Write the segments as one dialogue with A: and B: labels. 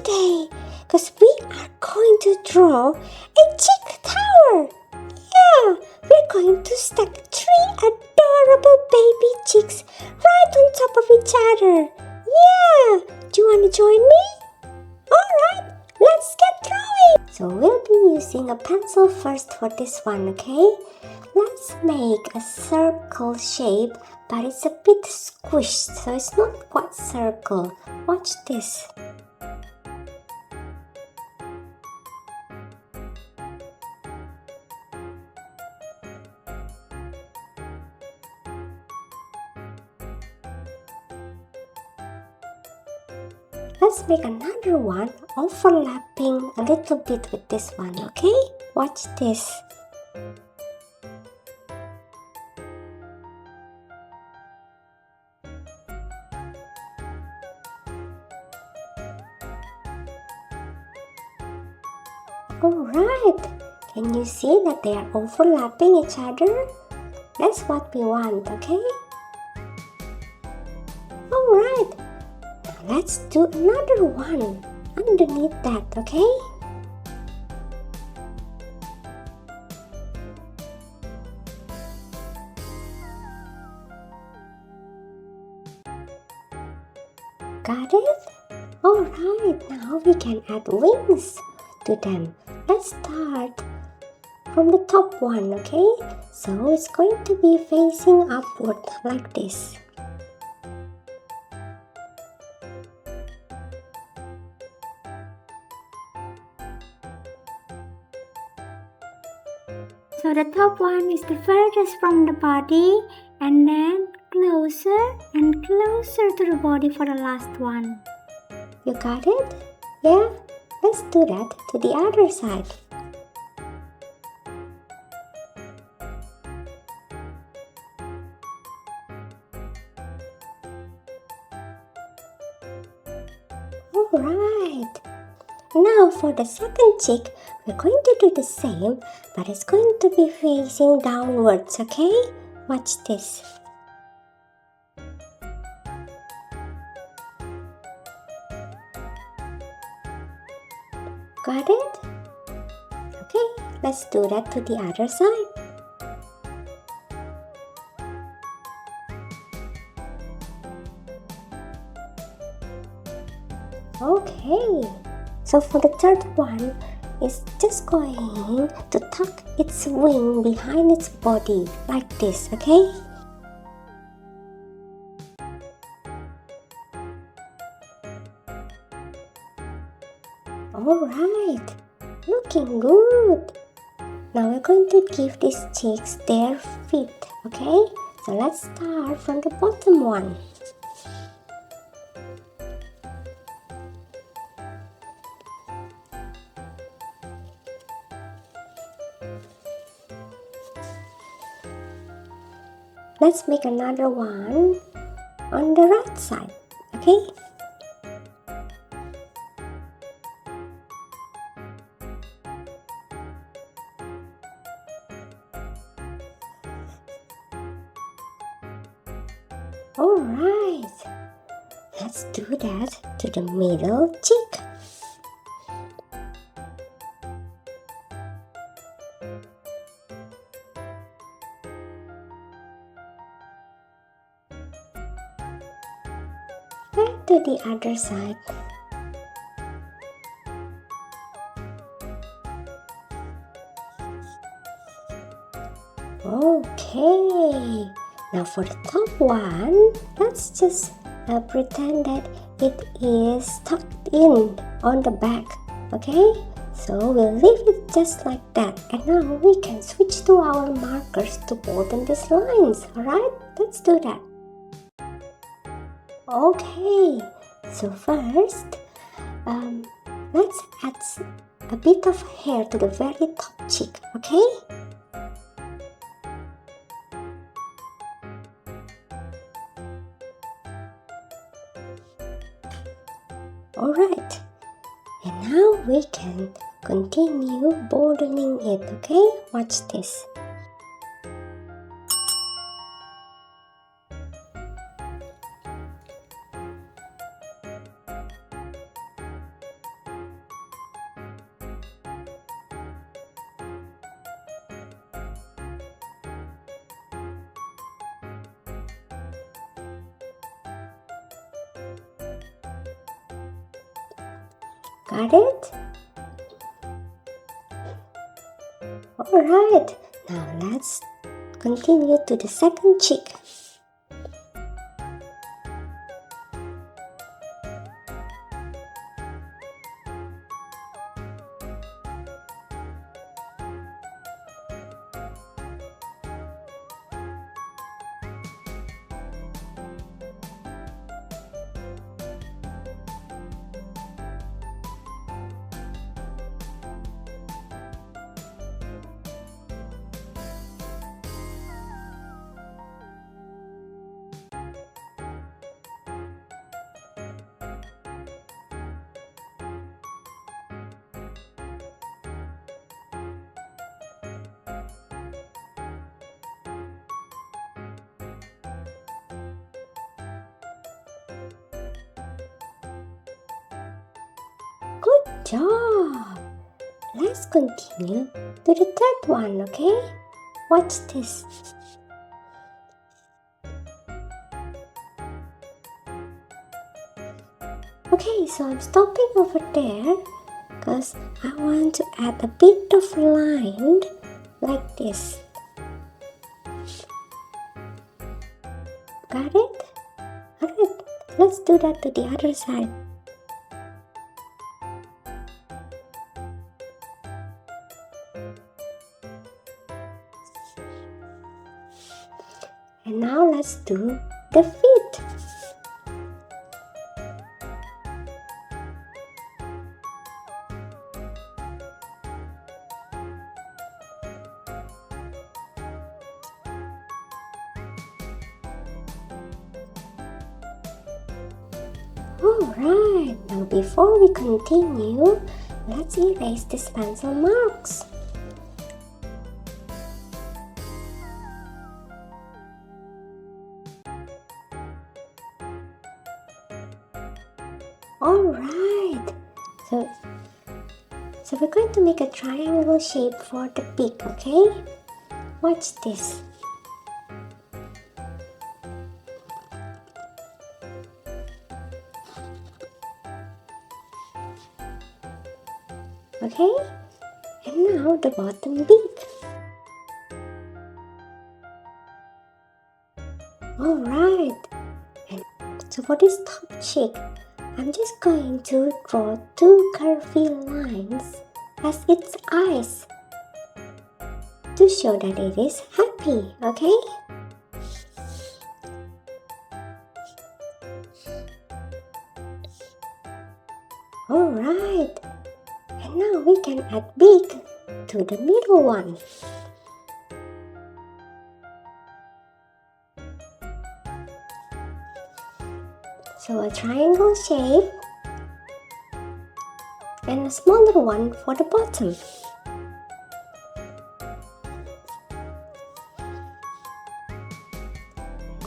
A: today because we are going to draw a chick tower. Yeah, we're going to stack 3 adorable baby chicks right on top of each other. Yeah, do you want to join me? Alright, let's get drawing. So we'll be using a pencil first for this one, okay? Let's make a circle shape, but it's a bit squished, so it's not quite circle. Watch this. Let's make another one overlapping a little bit with this one, okay? Watch this. Alright, can you see that they are overlapping each other? That's what we want, okay? Alright, now let's do another one underneath that, okay? Got it? Alright, now we can add wings to them. Let's start from the top one, okay? So it's going to be facing upward like this.
B: So the top one is the furthest from the body, and then closer and closer to the body for the last one.
A: You got it? Yeah? Let's do that to the other side. Alright. Now for the second chick, we're going to do the same, but it's going to be facing downwards, okay? Watch this. Got it? Okay, let's do that to the other side. Okay, so for the third one, it's just going to tuck its wing behind its body like this, okay? Alright, looking good. Now we're going to give these chicks their feet, okay? So let's start from the bottom one. Let's make another one on the right side, okay? Alright, let's do that to the middle cheek. And to the other side. Okay, now for the top one, let's just pretend that it is tucked in on the back, okay? So we'll leave it just like that, and now we can switch to our markers to bolden these lines, alright? Let's do that. Okay, so first, let's add a bit of hair to the very top cheek, okay? Alright, and now we can continue boldening it, okay? Watch this. Got it? Alright, now let's continue to the second cheek. Good job! Let's continue to the third one, okay? Watch this. Okay, so I'm stopping over there because I want to add a bit of line like this. Got it? Alright, let's do that to the other side. And now let's do the feet. Alright, now before we continue, let's erase these pencil marks. Alright, so we're going to make a triangle shape for the beak, okay? Watch this. Okay, and now the bottom beak. Alright, and so for this top cheek, I'm just going to draw two curvy lines as its eyes to show that it is happy, okay? Alright, and now we can add beak to the middle one. So a triangle shape and a smaller one for the bottom.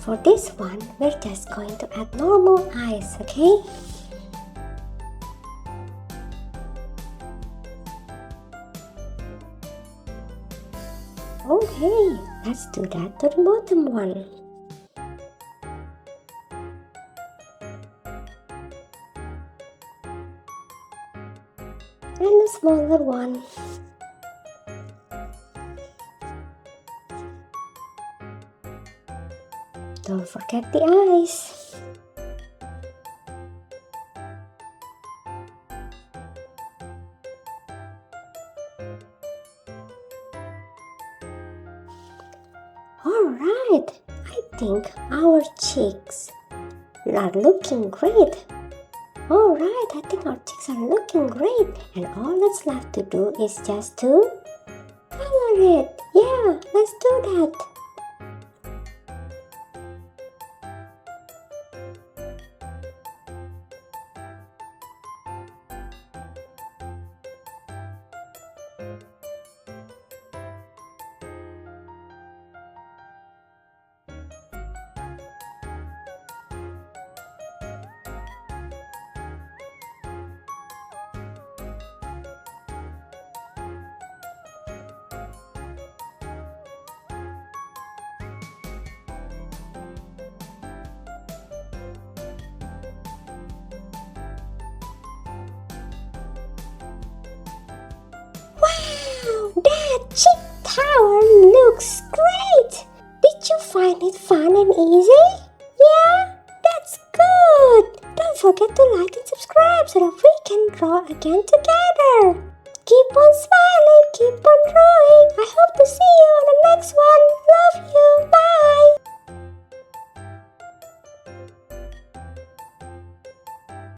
A: For this one, we're just going to add normal eyes, okay? Okay, let's do that to the bottom one. And a smaller one. Don't forget the eyes. Alright, I think our cheeks are looking great. Alright, I think our cheeks are looking great, and all that's left to do is just to color it. Yeah, let's do that. again together. Keep on smiling, keep on drawing. I hope to see you on the next one. Love you. Bye.